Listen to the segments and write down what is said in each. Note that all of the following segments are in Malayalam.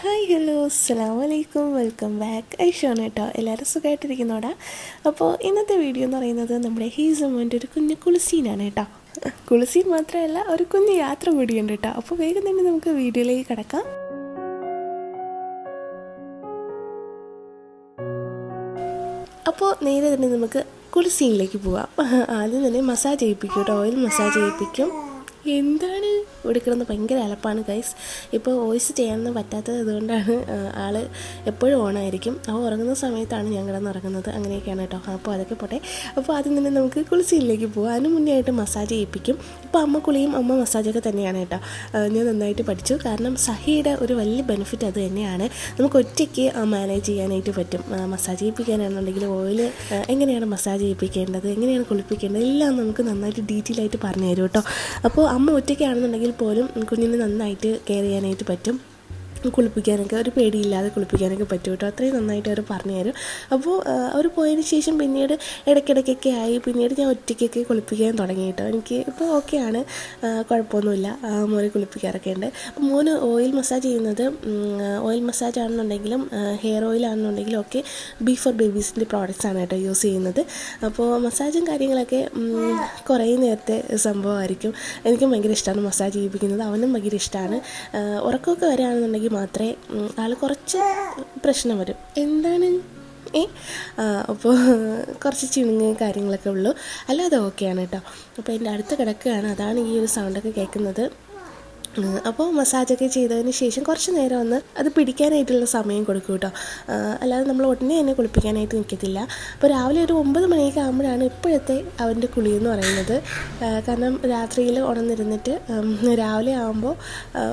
ഹായ് ഹലോ അസ്സലാമു അലൈക്കും വെൽക്കം ബാക്ക് ഐഷാണ് കേട്ടോ. എല്ലാവരും സുഖമായിട്ടിരിക്കുന്നോടാ. അപ്പോൾ ഇന്നത്തെ വീഡിയോ എന്ന് പറയുന്നത് നമ്മുടെ ഹീസമ്മൻ്റെ ഒരു കുഞ്ഞു കുളിസീനാണ് കേട്ടോ. കുളിസീൻ മാത്രമല്ല, ഒരു കുഞ്ഞു യാത്ര കൂടിയുണ്ട് കേട്ടോ. അപ്പോൾ വേഗം തന്നെ നമുക്ക് വീഡിയോയിലേക്ക് കിടക്കാം. അപ്പോൾ നേരെ തന്നെ നമുക്ക് കുളിസീനിലേക്ക് പോവാം. ആദ്യം തന്നെ മസാജ് ചെയ്യിപ്പിക്കും കേട്ടോ. ഓയിൽ മസാജ് ചെയ്യിപ്പിക്കും. എന്താണ് ഇവിടെ കിടന്ന് ഭയങ്കര അലപ്പാണ് ഗൈസ്. ഇപ്പോൾ വോയിസ് ചെയ്യാനൊന്നും പറ്റാത്തത് അതുകൊണ്ടാണ് ആൾ എപ്പോഴും ഓണായിരിക്കും. അവ ഉറങ്ങുന്ന സമയത്താണ് ഞാൻ കിടന്ന് ഉറങ്ങുന്നത്. അങ്ങനെയൊക്കെയാണ് കേട്ടോ. അപ്പോൾ അതൊക്കെ പോട്ടെ. അപ്പോൾ ആദ്യം തന്നെ നമുക്ക് കുളിസീനിലേക്ക് പോകാം. അതിന് മുന്നേ ആയിട്ട് മസാജ് ചെയ്യിപ്പിക്കും. ഇപ്പോൾ അമ്മ കുളിയും അമ്മ മസാജൊക്കെ തന്നെയാണ് കേട്ടോ. ഞാൻ നന്നായിട്ട് പഠിച്ചു. കാരണം സഹിയുടെ ഒരു വലിയ ബെനിഫിറ്റ് അത് തന്നെയാണ്. നമുക്ക് ഒറ്റയ്ക്ക് മാനേജ് ചെയ്യാനായിട്ട് പറ്റും. മസാജ് ചെയ്യിപ്പിക്കാനാണെന്നുണ്ടെങ്കിൽ ഓയിൽ എങ്ങനെയാണ് മസാജ് ചെയ്യിപ്പിക്കേണ്ടത്, എങ്ങനെയാണ് കുളിപ്പിക്കേണ്ടത്, എല്ലാം നമുക്ക് നന്നായിട്ട് ഡീറ്റെയിൽ ആയിട്ട് പറഞ്ഞു തരും കേട്ടോ. അപ്പോൾ അമ്മ ഒറ്റയ്ക്കാണെന്നുണ്ടെങ്കിൽ പോലും കുഞ്ഞിനെ നന്നായിട്ട് കെയർ ചെയ്യാനായിട്ട് പറ്റും. കുളിപ്പിക്കാനൊക്കെ ഒരു പേടിയില്ലാതെ കുളിപ്പിക്കാനൊക്കെ പറ്റും കേട്ടോ. അത്രയും നന്നായിട്ട് അവർ പറഞ്ഞു തരും. അപ്പോൾ അവർ പോയതിന് ശേഷം പിന്നീട് ഇടയ്ക്കിടയ്ക്കൊക്കെ ആയി പിന്നീട് ഞാൻ ഒറ്റയ്ക്കൊക്കെ കുളിപ്പിക്കാൻ തുടങ്ങി കേട്ടോ. എനിക്ക് ഇപ്പോൾ ഓക്കെയാണ്, കുഴപ്പമൊന്നുമില്ല. മോനെ കുളിപ്പിക്കാറൊക്കെ ഉണ്ട്. അപ്പോൾ മോന് ഓയിൽ മസാജ് ചെയ്യുന്നത് ഓയിൽ മസാജ് ആണെന്നുണ്ടെങ്കിലും ഹെയർ ഓയിൽ ആണെന്നുണ്ടെങ്കിലും ഒക്കെ ബീഫോർ ബേബീസിൻ്റെ പ്രോഡക്റ്റ്സ് ആണ് കേട്ടോ യൂസ് ചെയ്യുന്നത്. അപ്പോൾ മസാജും കാര്യങ്ങളൊക്കെ കുറേ നേരത്തെ സംഭവമായിരിക്കും. എനിക്കും ഭയങ്കര ഇഷ്ടമാണ് മസാജ് ചെയ്യിപ്പിക്കുന്നത്. അവനും ഭയങ്കര ഇഷ്ടമാണ്. ഉറക്കമൊക്കെ വരികയാണെന്നുണ്ടെങ്കിൽ മാത്രമേ ആൾ കുറച്ച് പ്രശ്നം വരും. എന്താണ് അപ്പോൾ കുറച്ച് ചിണുങ്ങ് കാര്യങ്ങളൊക്കെ ഉള്ളൂ, അല്ലാതെ ഓക്കെയാണ് കേട്ടോ. അപ്പോൾ എൻ്റെ അടുത്ത് കിടക്കുകയാണ്, അതാണ് ഈ ഒരു സൗണ്ടൊക്കെ കേൾക്കുന്നത്. അപ്പോൾ മസാജൊക്കെ ചെയ്തതിന് ശേഷം കുറച്ച് നേരം ഒന്ന് അത് പിടിക്കാനായിട്ടുള്ള സമയം കൊടുക്കും കേട്ടോ. അല്ലാതെ നമ്മൾ ഉടനെ തന്നെ കുളിപ്പിക്കാനായിട്ട് നിൽക്കത്തില്ല. അപ്പോൾ രാവിലെ ഒരു 9 മണിയൊക്കെ ആകുമ്പോഴാണ് ഇപ്പോഴത്തെ അവൻ്റെ കുളിയെന്ന് പറയുന്നത്. കാരണം രാത്രിയിൽ ഉണർന്നിരുന്നിട്ട് രാവിലെ ആകുമ്പോൾ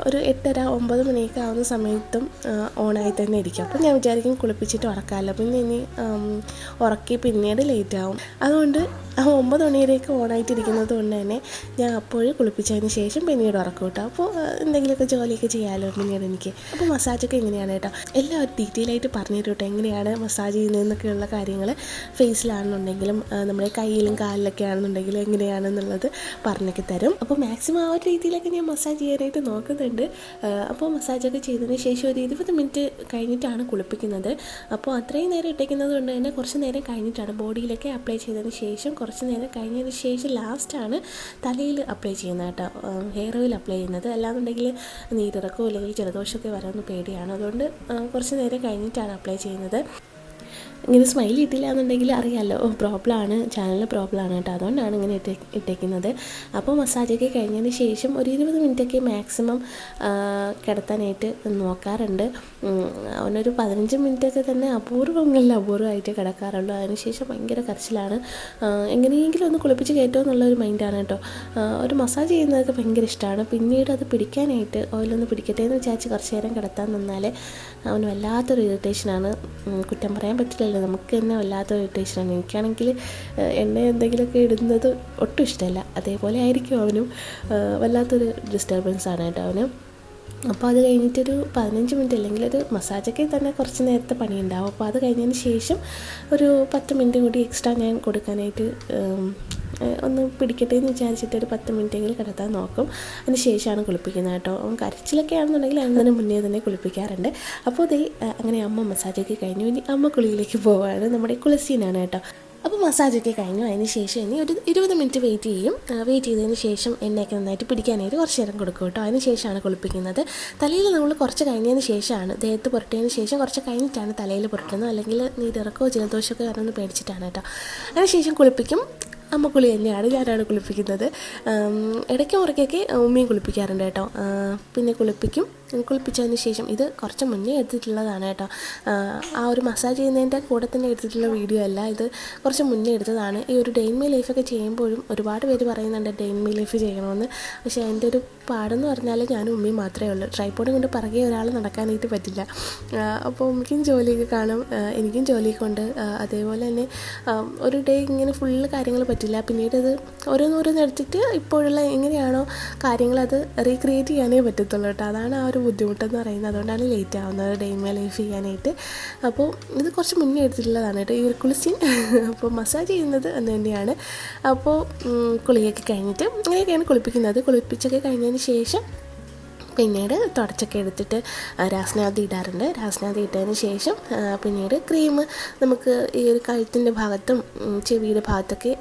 ഒരു 8:30-9 മണിയൊക്കെ ആവുന്ന സമയത്തും ഓണായി തന്നെ ഇരിക്കും. അപ്പോൾ ഞാൻ വിചാരിക്കും കുളിപ്പിച്ചിട്ട് ഉറക്കാമല്ലോ, പിന്നെ ഇനി ഉറക്കി പിന്നീട് ലേറ്റ് ആവും. അതുകൊണ്ട് 9 മണി വരെയൊക്കെ ഓണായിട്ടിരിക്കുന്നത് കൊണ്ട് തന്നെ ഞാൻ അപ്പോഴും കുളിപ്പിച്ചതിന് ശേഷം പിന്നീട് ഉറക്കും കേട്ടോ. അപ്പോൾ എന്തെങ്കിലുമൊക്കെ ജോലിയൊക്കെ ചെയ്യാമല്ലോ പിന്നീട് എനിക്ക്. അപ്പോൾ മസാജൊക്കെ എങ്ങനെയാണ് കേട്ടോ എല്ലാവരും ഡീറ്റെയിൽ ആയിട്ട് പറഞ്ഞു തരും കേട്ടോ. എങ്ങനെയാണ് മസാജ് ചെയ്യുന്നതെന്നൊക്കെയുള്ള കാര്യങ്ങൾ ഫേസിലാണെന്നുണ്ടെങ്കിലും നമ്മുടെ കയ്യിലും കാലിലൊക്കെ ആണെന്നുണ്ടെങ്കിലും എങ്ങനെയാണെന്നുള്ളത് പറഞ്ഞൊക്കെ തരും. അപ്പോൾ മാക്സിമം ആ ഒരു രീതിയിലൊക്കെ ഞാൻ മസാജ് ചെയ്യാനായിട്ട് നോക്കുന്നുണ്ട്. അപ്പോൾ മസാജൊക്കെ ചെയ്തതിന് ശേഷം ഒരു 20 മിനിറ്റ് കഴിഞ്ഞിട്ടാണ് കുളിപ്പിക്കുന്നത്. അപ്പോൾ അത്രയും നേരം ഇട്ടേക്കുന്നത് കൊണ്ട് തന്നെ കുറച്ച് നേരം കഴിഞ്ഞിട്ടാണ് ബോഡിയിലൊക്കെ അപ്ലൈ ചെയ്തതിന് ശേഷം കുറച്ച് നേരം കഴിഞ്ഞതിന് ശേഷം ലാസ്റ്റാണ് തലയിൽ അപ്ലൈ ചെയ്യുന്നത് കേട്ടോ. ഹെയർ ഓയിൽ അപ്ലൈ ചെയ്യുന്നത്. അല്ലാന്നുണ്ടെങ്കിൽ നീരിറക്കോ അല്ലെങ്കിൽ ജലദോഷമൊക്കെ വരാമെന്ന് പേടിയാണ്. അതുകൊണ്ട് കുറച്ച് നേരം കഴിഞ്ഞിട്ടാണ് അപ്ലൈ ചെയ്യുന്നത്. ഇങ്ങനെ സ്മൈൽ ഇട്ടില്ല എന്നുണ്ടെങ്കിൽ അറിയാമല്ലോ, പ്രോബ്ലമാണ്, ചാനലിൽ പ്രോബ്ലമാണ് കേട്ടോ. അതുകൊണ്ടാണ് ഇങ്ങനെ ഇട്ടേക്കുന്നത്. അപ്പോൾ മസാജൊക്കെ കഴിഞ്ഞതിന് ശേഷം ഒരു 20 മിനിറ്റൊക്കെ മാക്സിമം കിടത്താനായിട്ട് നോക്കാറുണ്ട്. അവനൊരു 15 മിനിറ്റൊക്കെ തന്നെ അപൂർവമായിട്ട് കിടക്കാറുള്ളൂ. അതിനുശേഷം ഭയങ്കര കരച്ചിലാണ്. എങ്ങനെയെങ്കിലും ഒന്ന് കുളിപ്പിച്ച് കയറ്റുമോ എന്നുള്ളൊരു മൈൻഡാണ് കേട്ടോ. ഒരു മസാജ് ചെയ്യുന്നതൊക്കെ ഭയങ്കര ഇഷ്ടമാണ്. പിന്നീട് അത് പിടിക്കാനായിട്ട് ഓയിലൊന്ന് പിടിക്കട്ടെ എന്ന് വിചാരിച്ച് കുറച്ച് നേരം കിടത്താൻ നിന്നാൽ അവന് വല്ലാത്തൊരു ഇറിറ്റേഷനാണ്. കുറ്റം പറയാൻ പറ്റില്ലല്ലോ, നമുക്ക് തന്നെ വല്ലാത്തൊരു ഇറിറ്റേഷനാണ്. എനിക്കാണെങ്കിൽ എണ്ണ എന്തെങ്കിലുമൊക്കെ ഇടുന്നത് ഒട്ടും ഇഷ്ടമല്ല. അതേപോലെ ആയിരിക്കും അവനും. വല്ലാത്തൊരു ഡിസ്റ്റർബൻസാണ് കേട്ടോ അവന്. അപ്പോൾ അത് കഴിഞ്ഞിട്ടൊരു 15 മിനിറ്റ് അല്ലെങ്കിൽ ഒരു മസാജൊക്കെ തന്നെ കുറച്ച് നേരത്തെ പണിയുണ്ടാവും. അപ്പോൾ അത് കഴിഞ്ഞതിന് ശേഷം ഒരു 10 മിനിറ്റ് കൂടി എക്സ്ട്രാ ഞാൻ കൊടുക്കാനായിട്ട് ഒന്ന് പിടിക്കട്ടെ എന്ന് വിചാരിച്ചിട്ട് ഒരു 10 മിനിറ്റെങ്കിലും കിടത്താൻ നോക്കും. അതിന് ശേഷമാണ് കുളിപ്പിക്കുന്നത് കേട്ടോ. കരച്ചിലൊക്കെ ആണെന്നുണ്ടെങ്കിൽ അതിന് മുന്നേ തന്നെ കുളിപ്പിക്കാറുണ്ട്. അപ്പോൾ അങ്ങനെ അമ്മ മസാജൊക്കെ കഴിഞ്ഞു. ഇനി അമ്മ കുളിയിലേക്ക് പോവുകയാണ്. നമ്മുടെ കുളിസീനാണ് കേട്ടോ. അപ്പോൾ മസാജൊക്കെ കഴിഞ്ഞു. അതിന് ശേഷം ഇനി ഒരു 20 മിനിറ്റ് വെയിറ്റ് ചെയ്യും. വെയിറ്റ് ചെയ്തതിന് ശേഷം എണ്ണയൊക്കെ നന്നായിട്ട് പിടിക്കാനായിട്ട് കുറച്ച് നേരം കൊടുക്കും കേട്ടോ. അതിന് ശേഷമാണ് കുളിപ്പിക്കുന്നത്. തലയിൽ നമ്മൾ കുറച്ച് കഴിഞ്ഞതിന് ശേഷമാണ്, ദേഹത്ത് പുരട്ടിയതിന് ശേഷം കുറച്ച് കഴിഞ്ഞിട്ടാണ് തലയിൽ പുരട്ടുന്നത്. അല്ലെങ്കിൽ നീരിറക്കോ ജലദോഷമൊക്കെ വരണമെന്ന് പേടിച്ചിട്ടാണ് കേട്ടോ. അതിന് ശേഷം കുളിപ്പിക്കും. അമ്മ കുളി തന്നെയാണ്, ഞാനാണ് കുളിപ്പിക്കുന്നത്. ഇടയ്ക്ക് മുറയ്ക്കൊക്കെ ഉമ്മയും കുളിപ്പിക്കാറുണ്ട് കേട്ടോ. പിന്നെ കുളിപ്പിച്ചതിന് ശേഷം ഇത് കുറച്ച് മുന്നേ എടുത്തിട്ടുള്ളതാണ് കേട്ടോ. ആ ഒരു മസാജ് ചെയ്യുന്നതിൻ്റെ കൂടെ തന്നെ എടുത്തിട്ടുള്ള വീഡിയോ അല്ല, ഇത് കുറച്ച് മുന്നേ എടുത്തതാണ്. ഈ ഒരു ഡേ ഇൻ മൈ ലൈഫൊക്കെ ചെയ്യുമ്പോഴും ഒരുപാട് പേര് പറയുന്നുണ്ട് ഡേ ഇൻ മൈ ലൈഫ് ചെയ്യണമെന്ന്. പക്ഷേ എൻ്റെ ഒരു പാടെന്ന് പറഞ്ഞാൽ ഞാനും ഉമ്മയും മാത്രമേ ഉള്ളൂ. ട്രൈപോഡ് കൊണ്ട് പിറകെ ഒരാൾ നടക്കാനായിട്ട് പറ്റില്ല. അപ്പോൾ ഉമ്മയ്ക്കും ജോലിയൊക്കെ കാണും, എനിക്കും ജോലിയൊക്കെ ഉണ്ട്. അതേപോലെ തന്നെ ഒരു ഡേ ഇങ്ങനെ ഫുള്ള് കാര്യങ്ങൾ പറ്റില്ല. പിന്നീട് അത് ഓരോന്നോരോന്ന് എടുത്തിട്ട് ഇപ്പോഴുള്ള എങ്ങനെയാണോ കാര്യങ്ങൾ അത് റീക്രിയേറ്റ് ചെയ്യാനേ പറ്റത്തുള്ളൂ കേട്ടോ. അതാണ് ആ ഒരു ബുദ്ധിമുട്ടെന്ന് പറയുന്നത്. അതുകൊണ്ടാണ് ലേറ്റ് ആവുന്നത് ഡേ ഇൻ മൈ ലൈഫ് ചെയ്യാനായിട്ട്. അപ്പോൾ ഇത് കുറച്ച് മുന്നേ എടുത്തിട്ടുള്ളതാണ് കേട്ടോ ഈ ഒരു കുളിസീൻ. അപ്പോൾ മസാജ് ചെയ്യുന്നത് അന്ന് തന്നെയാണ്. അപ്പോൾ കുളിയൊക്കെ കഴിഞ്ഞിട്ട് അങ്ങനെയൊക്കെയാണ് കുളിപ്പിക്കുന്നത്. കുളിപ്പിച്ചൊക്കെ കഴിഞ്ഞതിന് ശേഷം പിന്നീട് തുടച്ചൊക്കെ എടുത്തിട്ട് രാസ്നാദി ഇടാറുണ്ട്. രാസ്നാദി ഇട്ടതിന് ശേഷം പിന്നീട് ക്രീം നമുക്ക് ഈ ഒരു കഴുത്തിൻ്റെ ഭാഗത്തും ചെവിയുടെ ഭാഗത്തൊക്കെ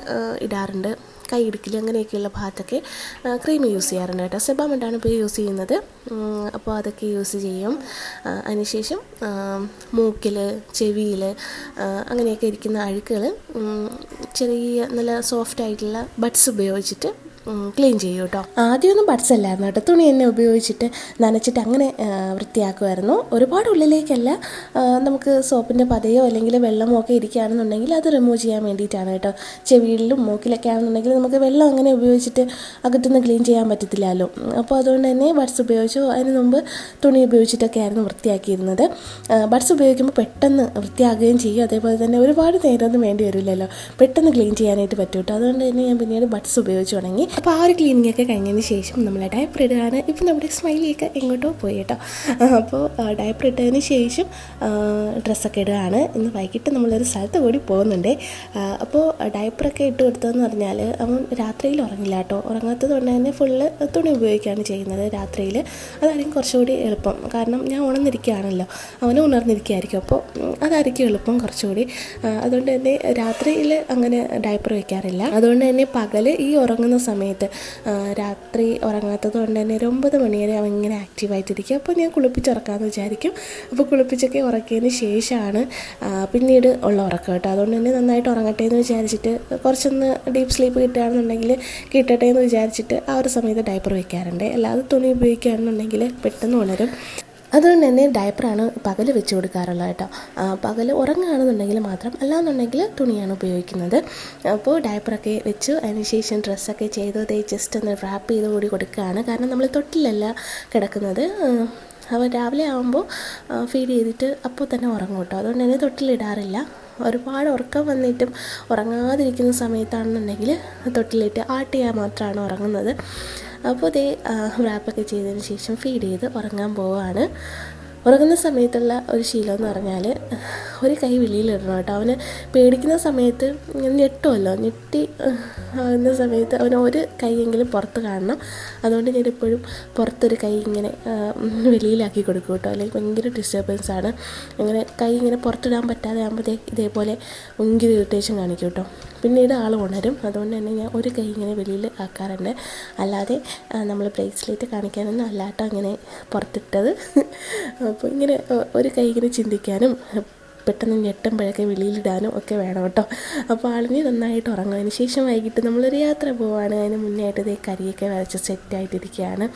ഇടാറുണ്ട്. കൈ ഇടുക്കിൽ അങ്ങനെയൊക്കെയുള്ള ഭാഗത്തൊക്കെ ക്രീം യൂസ് ചെയ്യാറുണ്ട് കേട്ടോ. സെബാമെൻ്റാണ് ഇപ്പോൾ യൂസ് ചെയ്യുന്നത്. അപ്പോൾ അതൊക്കെ യൂസ് ചെയ്യും. അതിനുശേഷം മൂക്കിൽ, ചെവിയിൽ അങ്ങനെയൊക്കെ ഇരിക്കുന്ന അഴുക്കുകൾ ചെറിയ നല്ല സോഫ്റ്റ് ആയിട്ടുള്ള ബഡ്സ് ഉപയോഗിച്ചിട്ട് ക്ലീൻ ചെയ്യും കേട്ടോ. ആദ്യമൊന്നും ബഡ്സ് അല്ലായിരുന്നു കേട്ടോ, തുണി തന്നെ ഉപയോഗിച്ചിട്ട് നനച്ചിട്ട് അങ്ങനെ വൃത്തിയാക്കുമായിരുന്നു. ഒരുപാട് ഉള്ളിലേക്കല്ല, നമുക്ക് സോപ്പിൻ്റെ പതയോ അല്ലെങ്കിൽ വെള്ളമോ ഒക്കെ ഇരിക്കുകയാണെന്നുണ്ടെങ്കിൽ അത് റിമൂവ് ചെയ്യാൻ വേണ്ടിയിട്ടാണ് കേട്ടോ. ചെവിയിലും മൂക്കിലൊക്കെ ആണെന്നുണ്ടെങ്കിൽ നമുക്ക് വെള്ളം അങ്ങനെ ഉപയോഗിച്ചിട്ട് അകത്തുനിന്ന് ക്ലീൻ ചെയ്യാൻ പറ്റത്തില്ലല്ലോ. അപ്പോൾ അതുകൊണ്ട് തന്നെ ബഡ്സ് ഉപയോഗിച്ചു. അതിന് മുമ്പ് തുണി ഉപയോഗിച്ചിട്ടൊക്കെ ആയിരുന്നു വൃത്തിയാക്കിയിരുന്നത്. ബഡ്സ് ഉപയോഗിക്കുമ്പോൾ പെട്ടെന്ന് വൃത്തിയാകുകയും ചെയ്യും. അതേപോലെ തന്നെ ഒരുപാട് നേരമൊന്നും വേണ്ടി വരില്ലല്ലോ, പെട്ടെന്ന് ക്ലീൻ ചെയ്യാനായിട്ട് പറ്റും കേട്ടോ. അതുകൊണ്ട് തന്നെ ഞാൻ പിന്നീട് ബഡ്സ് ഉപയോഗിച്ച് തുടങ്ങി. അപ്പോൾ ആ ഒരു ക്ലീനിങ് ഒക്കെ കഴിഞ്ഞതിന് ശേഷം നമ്മൾ ഡയപ്പർ ഇടുകയാണ്. ഇപ്പോൾ നമ്മുടെ സ്മൈലിയൊക്കെ എങ്ങോട്ടോ പോയി കേട്ടോ. അപ്പോൾ ഡയപ്പർ ഇട്ടതിന് ശേഷം ഡ്രസ്സൊക്കെ ഇടുകയാണ്. ഇന്ന് വൈകിട്ട് നമ്മളൊരു സ്ഥലത്ത് കൂടി പോകുന്നുണ്ട്. അപ്പോൾ ഡയപ്പറൊക്കെ ഇട്ട് കൊടുത്തതെന്ന് പറഞ്ഞാൽ അവൻ രാത്രിയിൽ ഉറങ്ങില്ല കേട്ടോ. ഉറങ്ങാത്തത് കൊണ്ട് തന്നെ ഫുള്ള് തുണി ഉപയോഗിക്കുകയാണ് ചെയ്യുന്നത് രാത്രിയിൽ. അതായിരിക്കും കുറച്ചുകൂടി എളുപ്പം. കാരണം ഞാൻ ഉണർന്നിരിക്കുകയാണല്ലോ, അവനും ഉണർന്നിരിക്കുകയായിരിക്കും. അപ്പോൾ അതായിരിക്കും എളുപ്പം കുറച്ചുകൂടി. അതുകൊണ്ട് തന്നെ രാത്രിയിൽ അങ്ങനെ ഡയപ്പർ വയ്ക്കാറില്ല. അതുകൊണ്ട് തന്നെ പകൽ ഈ ഉറങ്ങുന്ന സമയത്ത് രാത്രി ഉറങ്ങാത്തത് കൊണ്ട് തന്നെ ഒരു 9 മണി വരെ അവൻ ഇങ്ങനെ ആക്റ്റീവായിട്ടിരിക്കും. അപ്പോൾ ഞാൻ കുളിപ്പിച്ചുറക്കാമെന്ന് വിചാരിക്കും. അപ്പോൾ കുളിപ്പിച്ചൊക്കെ ഉറക്കിയതിന് ശേഷമാണ് പിന്നീട് ഉള്ള ഉറക്കം കേട്ടോ. അതുകൊണ്ട് തന്നെ നന്നായിട്ട് ഉറങ്ങട്ടെ എന്ന് വിചാരിച്ചിട്ട്, കുറച്ചൊന്ന് ഡീപ്പ് സ്ലീപ്പ് കിട്ടുകയാണെന്നുണ്ടെങ്കിൽ കിട്ടട്ടെ എന്ന് വിചാരിച്ചിട്ട് ആ ഒരു സമയത്ത് ഡയപ്പർ വയ്ക്കാറുണ്ട്. അല്ലാതെ തുണി ഉപയോഗിക്കുകയാണെന്നുണ്ടെങ്കിൽ പെട്ടെന്ന് ഉണരും. അതുകൊണ്ട് തന്നെ ഡയപ്പറാണ് പകൽ വെച്ച് കൊടുക്കാറുള്ളത് കേട്ടോ. പകൽ ഉറങ്ങുകയാണെന്നുണ്ടെങ്കിൽ മാത്രം, അല്ലാന്നുണ്ടെങ്കിൽ തുണിയാണ് ഉപയോഗിക്കുന്നത്. അപ്പോൾ ഡയപ്പറൊക്കെ വെച്ചു. അതിനുശേഷം ഡ്രസ്സൊക്കെ ചെയ്ത് ജസ്റ്റ് ഒന്ന് റാപ്പ് ചെയ്ത് കൂടി കൊടുക്കുകയാണ്. കാരണം നമ്മൾ തൊട്ടിലല്ല കിടക്കുന്നത്. അവൻ രാവിലെ ആകുമ്പോൾ ഫീഡ് ചെയ്തിട്ട് അപ്പോൾ തന്നെ ഉറങ്ങും കേട്ടോ. അതുകൊണ്ട് തന്നെ തൊട്ടിലിടാറില്ല. ഒരുപാട് ഉറക്കം വന്നിട്ടും ഉറങ്ങാതിരിക്കുന്ന സമയത്താണെന്നുണ്ടെങ്കിൽ തൊട്ടിലിട്ട് ആട്ടിയാൽ മാത്രമാണ് ഉറങ്ങുന്നത്. അപ്പോൾ ഇതേ റാപ്പൊക്കെ ചെയ്തതിന് ശേഷം ഫീഡ് ചെയ്ത് ഉറങ്ങാൻ പോവുകയാണ്. ഉറങ്ങുന്ന സമയത്തുള്ള ഒരു ശീലം എന്ന് പറഞ്ഞാൽ ഒരു കൈ വെളിയിലിടണം കേട്ടോ. അവന് പേടിക്കുന്ന സമയത്ത് ഞെട്ടുമല്ലോ, ഞെട്ടി ആകുന്ന സമയത്ത് അവന് ഒരു കൈയെങ്കിലും പുറത്ത് കാണണം. അതുകൊണ്ട് ഞാനെപ്പോഴും പുറത്തൊരു കൈ ഇങ്ങനെ വെളിയിലാക്കി കൊടുക്കും കേട്ടോ. അല്ലെങ്കിൽ ഭയങ്കര ഡിസ്റ്റർബൻസാണ്. ഇങ്ങനെ കൈ ഇങ്ങനെ പുറത്തിടാൻ പറ്റാതെ ആകുമ്പോഴേ ഇതേപോലെ ഭയങ്കര ഇറിറ്റേഷൻ കാണിക്കും കേട്ടോ. പിന്നീട് ആൾ ഉണരും. അതുകൊണ്ട് തന്നെ ഞാൻ ഒരു കൈ ഇങ്ങനെ വെളിയിൽ ആക്കാറുണ്ട്. അല്ലാതെ നമ്മൾ ബ്രേസ്ലെറ്റ് കാണിക്കാനൊന്നും അല്ലാട്ടോ ഇങ്ങനെ പുറത്തിട്ടത്. അപ്പോൾ ഇങ്ങനെ ഒരു കൈ ഇങ്ങനെ ചിന്തിക്കാനും പെട്ടെന്ന് ഞെട്ടുമ്പോഴൊക്കെ വെളിയിലിടാനും ഒക്കെ വേണം കേട്ടോ. അപ്പോൾ ആളിന് നന്നായിട്ട് ഉറങ്ങും. അതിന് ശേഷം വൈകിട്ട് നമ്മളൊരു യാത്ര പോവുകയാണ്. അതിന് മുന്നേയായിട്ട് ഇതേ കരിയൊക്കെ വരച്ച് സെറ്റായിട്ടിരിക്കുകയാണ്.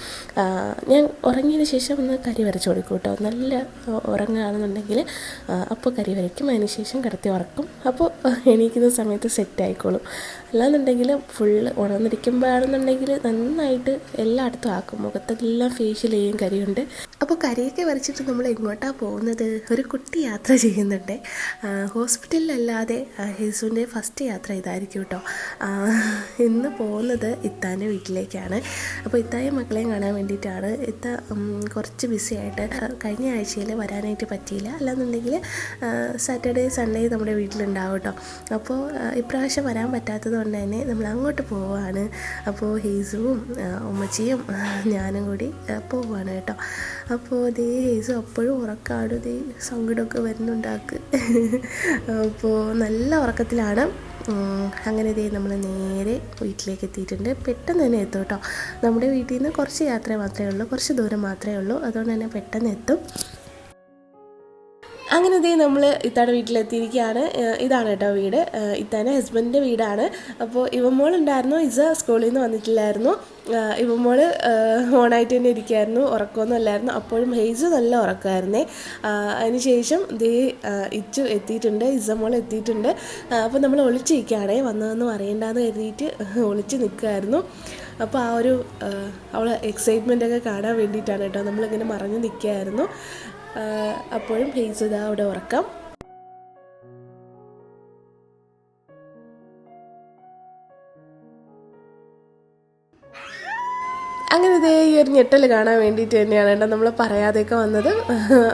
ഞാൻ ഉറങ്ങിയതിന് ശേഷം ഒന്ന് കരി വരച്ച് കൊടുക്കും കേട്ടോ. നല്ല ഉറങ്ങുകയാണെന്നുണ്ടെങ്കിൽ അപ്പോൾ കരി വരയ്ക്കും. അതിന് ശേഷം കിടത്തി ഉറക്കും. അപ്പോൾ എണീക്കുന്ന സമയത്ത് സെറ്റായിക്കോളും. അല്ലാന്നുണ്ടെങ്കിൽ ഫുള്ള് ഉണർന്നിരിക്കുമ്പോഴാണെന്നുണ്ടെങ്കിൽ നന്നായിട്ട് എല്ലായിടത്തും ആക്കും. മുഖത്തെല്ലാം ഫേഷ്യൽ ചെയ്യും കരിയുണ്ട്. അപ്പോൾ കരിയൊക്കെ വരച്ചിട്ട് നമ്മൾ എങ്ങോട്ടാണ് പോകുന്നത്? ഒരു കുട്ടി യാത്ര ചെയ്യുന്നുണ്ട്. ഹോസ്പിറ്റലിലല്ലാതെ ഹേസുവിൻ്റെ ഫസ്റ്റ് യാത്ര ഇതായിരിക്കും കേട്ടോ. ഇന്ന് പോകുന്നത് ഇത്താൻ്റെ വീട്ടിലേക്കാണ്. അപ്പോൾ ഇത്തായും മക്കളെയും കാണാൻ വേണ്ടിയിട്ടാണ്. ഇത്ത കുറച്ച് ബിസി ആയിട്ട് കഴിഞ്ഞ ആഴ്ചയിൽ വരാനായിട്ട് പറ്റിയില്ല. അല്ലാന്നുണ്ടെങ്കിൽ സാറ്റർഡേ സൺഡേ നമ്മുടെ വീട്ടിലുണ്ടാവും കേട്ടോ. അപ്പോൾ ഇപ്രാവശ്യം വരാൻ പറ്റാത്തത് കൊണ്ട് തന്നെ നമ്മൾ അങ്ങോട്ട് പോവുകയാണ്. അപ്പോൾ ഹേസുവും ഉമ്മച്ചിയും ഞാനും കൂടി പോവുകയാണ് കേട്ടോ. അപ്പോൾ ദേ ഹേസു അപ്പോഴും ഉറക്കാട്, ദേ സങ്കടമൊക്കെ വരുന്നുണ്ടാക്ക്. അപ്പോൾ നല്ല ഉറക്കത്തിലാണ്. അങ്ങനെ ദേ നമ്മൾ നേരെ വീട്ടിലേക്ക് എത്തിയിട്ടുണ്ട്. പെട്ടെന്ന് തന്നെ എത്തും കേട്ടോ. നമ്മുടെ വീട്ടിൽ നിന്ന് കുറച്ച് യാത്ര മാത്രമേ ഉള്ളൂ, കുറച്ച് ദൂരം മാത്രമേ ഉള്ളൂ. അതുകൊണ്ട് തന്നെ പെട്ടെന്ന് എത്തും. അങ്ങനെ ദേ നമ്മൾ ഇത്താടെ വീട്ടിലെത്തിയിരിക്കുകയാണ്. ഇതാണ് കേട്ടോ വീട്. ഇത്താൻ്റെ ഹസ്ബൻഡിൻ്റെ വീടാണ്. അപ്പോൾ ഇവമോളുണ്ടായിരുന്നു. ഇസ സ്കൂളിൽ നിന്ന് വന്നിട്ടില്ലായിരുന്നു. ഇവമോൾ ഓണായിട്ട് തന്നെ ഇരിക്കുമായിരുന്നു. ഉറക്കമൊന്നും അല്ലായിരുന്നു. അപ്പോഴും ഹെയ്സ് നല്ല ഉറക്കമായിരുന്നേ. അതിനുശേഷം ദേ ഇച്ചു എത്തിയിട്ടുണ്ട്, ഇസമോൾ എത്തിയിട്ടുണ്ട്. അപ്പോൾ നമ്മൾ ഒളിച്ചിരിക്കുകയാണേ, വന്നതെന്ന് അറിയണ്ടെന്ന് കരുതിയിട്ട് ഒളിച്ച് നിൽക്കുമായിരുന്നു. അപ്പോൾ ആ ഒരു അവളെ എക്സൈറ്റ്മെൻറ്റൊക്കെ കാണാൻ വേണ്ടിയിട്ടാണ് കേട്ടോ നമ്മളിങ്ങനെ മറഞ്ഞ് നിൽക്കുകയായിരുന്നു. അപ്പോഴും ഹെയ്സ് ഇതാ അവിടെ ഉറക്കം. അങ്ങനെ ഇതേ ഈ ഒരു ഞെട്ടൽ കാണാൻ വേണ്ടിയിട്ട് തന്നെയാണ് കേട്ടോ നമ്മൾ പറയാതെയൊക്കെ വന്നത്.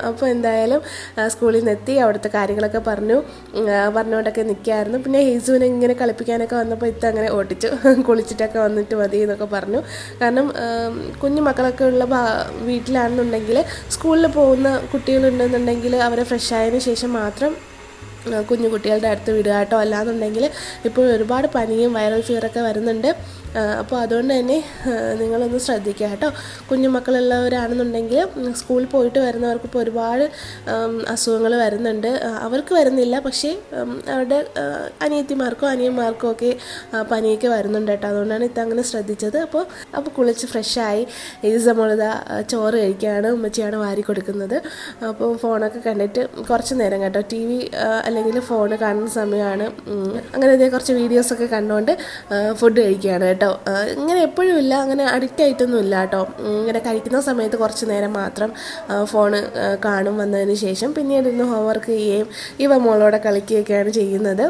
അപ്പോൾ എന്തായാലും സ്കൂളിൽ നിന്ന് എത്തി, അവിടുത്തെ കാര്യങ്ങളൊക്കെ പറഞ്ഞുകൊണ്ടൊക്കെ നിൽക്കുകയായിരുന്നു. പിന്നെ ഹേസുവിനെ ഇങ്ങനെ കളിപ്പിക്കാനൊക്കെ വന്നപ്പോൾ അങ്ങനെ ഓട്ടിച്ചു, കുളിച്ചിട്ടൊക്കെ വന്നിട്ട് മതി എന്നൊക്കെ പറഞ്ഞു. കാരണം കുഞ്ഞു മക്കളൊക്കെ ഉള്ള വീട്ടിലാണെന്നുണ്ടെങ്കിൽ, സ്കൂളിൽ പോകുന്ന കുട്ടികളുണ്ടെന്നുണ്ടെങ്കിൽ അവരെ ഫ്രഷ് ആയതിനു ശേഷം മാത്രം കുഞ്ഞു കുട്ടികളുടെ അടുത്ത് വിടുക കേട്ടോ. അല്ലാന്നുണ്ടെങ്കിൽ ഇപ്പോൾ ഒരുപാട് പനിയും വൈറൽ ഫീവറൊക്കെ വരുന്നുണ്ട്. അപ്പോൾ അതുകൊണ്ട് തന്നെ നിങ്ങളൊന്ന് ശ്രദ്ധിക്കുക കേട്ടോ. കുഞ്ഞു മക്കളുള്ളവരാണെന്നുണ്ടെങ്കിൽ സ്കൂളിൽ പോയിട്ട് വരുന്നവർക്ക് ഇപ്പോൾ ഒരുപാട് അസുഖങ്ങൾ വരുന്നുണ്ട്. അവർക്ക് വരുന്നില്ല, പക്ഷേ അവരുടെ അനിയത്തിമാർക്കോ അനിയന്മാർക്കോ ഒക്കെ പനിയൊക്കെ വരുന്നുണ്ട് കേട്ടോ. അതുകൊണ്ടാണ് അങ്ങനെ ശ്രദ്ധിച്ചത്. അപ്പോൾ കുളിച്ച് ഫ്രഷായി ഈസമോളിത ചോറ് കഴിക്കുകയാണ്, ഉമ്മച്ചിയാണ് വാരി കൊടുക്കുന്നത്. അപ്പോൾ ഫോണൊക്കെ കണ്ടിട്ട് കുറച്ച് നേരം കേട്ടോ, ടി വി അല്ലെങ്കിൽ ഫോൺ കാണുന്ന സമയമാണ്. അങ്ങനെ ഇതേ കുറച്ച് വീഡിയോസൊക്കെ കണ്ടുകൊണ്ട് ഫുഡ് കഴിക്കുകയാണ് കേട്ടോ. ഇങ്ങനെ എപ്പോഴും ഇല്ല, അങ്ങനെ അഡിക്റ്റ് ആയിട്ടൊന്നും ഇല്ല കേട്ടോ. ഇങ്ങനെ കഴിക്കുന്ന സമയത്ത് കുറച്ച് നേരം മാത്രം ഫോണ് കാണും. വന്നതിന് ശേഷം പിന്നീട് ഇന്ന് ഹോംവർക്ക് ചെയ്യുകയും ഇവ മോളോടെ കളിക്കുകയൊക്കെയാണ് ചെയ്യുന്നത്.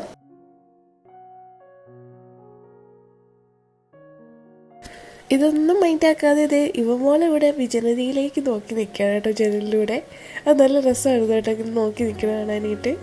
ഇതൊന്നും മൈൻഡാക്കാതെ ഇത് ഇവമോളെ ഇവിടെ വിജനതയിലേക്ക് നോക്കി നിൽക്കുകയാണ് കേട്ടോ, ജനലിലൂടെ. അത് നല്ല രസമായിരുന്നു കേട്ടോ, ഇങ്ങനെ നോക്കി നിൽക്കണം കാണാനായിട്ട്.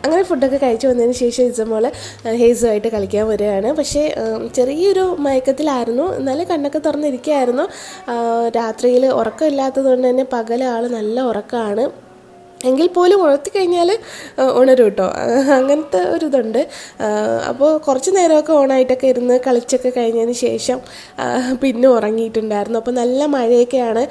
അങ്ങനെ ഫുഡൊക്കെ കഴിച്ച് വന്നതിന് ശേഷം ഇസമോള് ഹേസുമായിട്ട് കളിക്കാൻ വരികയാണ്. പക്ഷേ ചെറിയൊരു മയക്കത്തിലായിരുന്നു, എന്നാലും കണ്ണൊക്കെ തുറന്നിരിക്കുകയായിരുന്നു. രാത്രിയിൽ ഉറക്കമില്ലാത്തത് കൊണ്ട് തന്നെ പകൽ ആൾ നല്ല ഉറക്കമാണ്. എങ്കിൽ പോലും ഉണർത്തിക്കഴിഞ്ഞാൽ ഉണരും കേട്ടോ, അങ്ങനത്തെ ഒരിതുണ്ട്. അപ്പോൾ കുറച്ച് നേരമൊക്കെ ഓണായിട്ടൊക്കെ ഇരുന്ന് കളിച്ചൊക്കെ കഴിഞ്ഞതിന് ശേഷം പിന്നെ ഉറങ്ങിയിട്ടുണ്ടായിരുന്നു. അപ്പോൾ നല്ല മഴയൊക്കെയാണ്,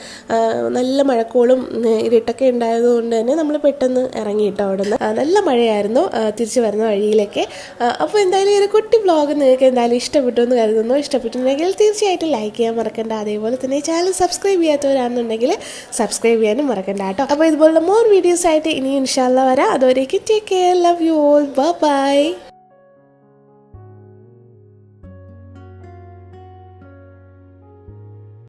നല്ല മഴക്കോളും ഇരുട്ടൊക്കെ ഉണ്ടായതുകൊണ്ട് തന്നെ നമ്മൾ പെട്ടെന്ന് ഇറങ്ങിയിട്ടോ അവിടെ നിന്ന്. നല്ല മഴയായിരുന്നു തിരിച്ച് വരുന്ന വഴിയിലൊക്കെ. അപ്പോൾ എന്തായാലും ഈ ഒരു കുട്ടി വ്ളോഗ് നിങ്ങൾക്ക് എന്തായാലും ഇഷ്ടപ്പെട്ടു എന്ന് കരുതുന്നു. ഇഷ്ടപ്പെട്ടിട്ടുണ്ടെങ്കിൽ തീർച്ചയായിട്ടും ലൈക്ക് ചെയ്യാൻ മറക്കണ്ട. അതേപോലെ തന്നെ ചാനൽ സബ്സ്ക്രൈബ് ചെയ്യാത്തവരാണെന്നുണ്ടെങ്കിൽ സബ്സ്ക്രൈബ് ചെയ്യാനും മറക്കണ്ട കേട്ടോ. അപ്പോൾ ഇതുപോലുള്ള മോർ വീഡിയോസ് ആയിട്ട് ഇനി ഇൻഷാല്ലാ വരാം. അതുവരേക്കും take care, love you all, bye bye.